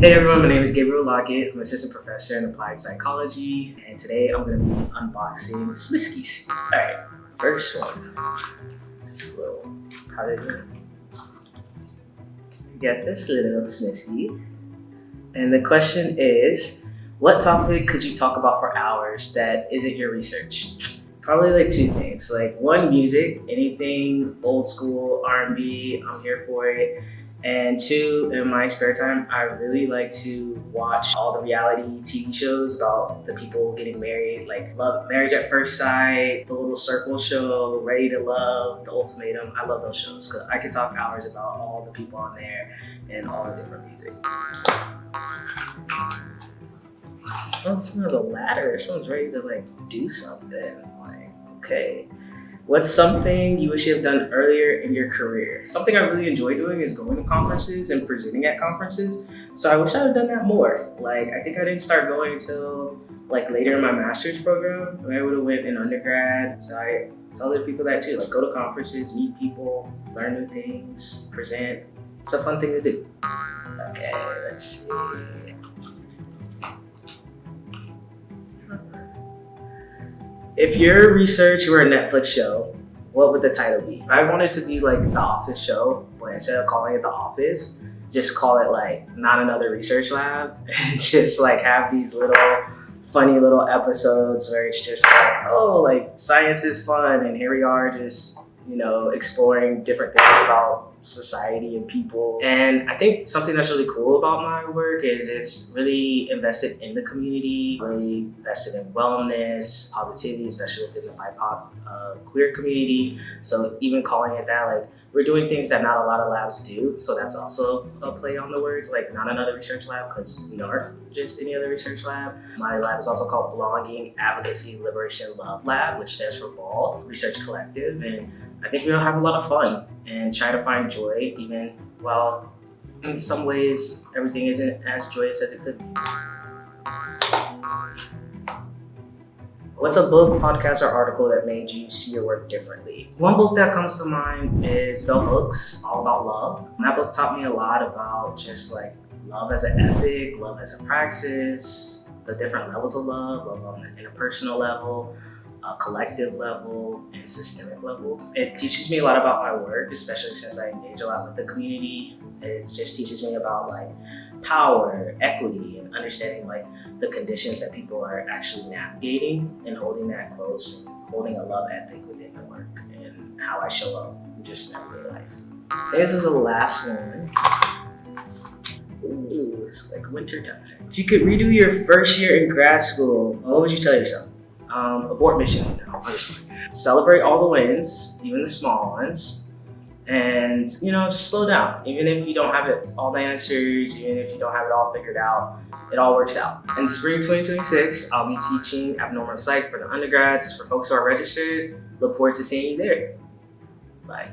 Hey everyone, my name is Gabriel Lockett. I'm an assistant professor in applied psychology, and today I'm going to be unboxing Smiskies. Alright, first one. This little, how did you get this little Smisky? And the question is, what topic could you talk about for hours that isn't your research? Probably like two things. Like one, music, anything old school, R&B, I'm here for it. And two, in my spare time, I really like to watch all the reality TV shows about the people getting married, like Love, Marriage at First Sight, The Little Circle Show, Ready to Love, The Ultimatum. I love those shows because I could talk hours about all the people on there and all the different music. Oh, someone's a ladder. Someone's ready to like do something. Like, okay. What's something you wish you had done earlier in your career? Something I really enjoy doing is going to conferences and presenting at conferences. So I wish I had done that more. Like, I think I didn't start going until like later in my master's program. I would have went in undergrad. So I tell other people that too. Like, go to conferences, meet people, learn new things, present. It's a fun thing to do. Okay, let's see. If your research were a Netflix show, what would the title be? I wanted to be like The Office show, but instead of calling it The Office, just call it like Not Another Research Lab, and just like have these little funny little episodes where it's just like, oh, like science is fun, and here we are just, you know, exploring different things about society and people. And I think something that's really cool about my work is it's really invested in the community, really invested in wellness, positivity, especially within the BIPOC queer community. So even calling it that, like, we're doing things that not a lot of labs do. So that's also a play on the words, like Not Another Research Lab, because we aren't just any other research lab. My lab is also called Belonging, Advocacy, Liberation, Love Lab, which stands for BALL, Research Collective. And I think we'll have a lot of fun and try to find joy, even while in some ways everything isn't as joyous as it could be. What's a book, podcast, or article that made you see your work differently? One book that comes to mind is Bell Hooks, All About Love. And that book taught me a lot about just like love as an ethic, love as a praxis, the different levels of love on an interpersonal level, a collective level, and systemic level. It teaches me a lot about my work, especially since I engage a lot with the community. It just teaches me about like power, equity, and understanding like the conditions that people are actually navigating and holding that close, and holding a love ethic within the work and how I show up just in everyday life. This is the last one. Ooh, it's like winter time. If you could redo your first year in grad school, what would you tell yourself? Abort mission. No, I'm just kidding. Celebrate all the wins, even the small ones, and you know, just slow down. Even if you don't have all the answers, even if you don't have it all figured out, it all works out. In spring 2026, I'll be teaching abnormal psych for the undergrads. For folks who are registered, look forward to seeing you there. Bye.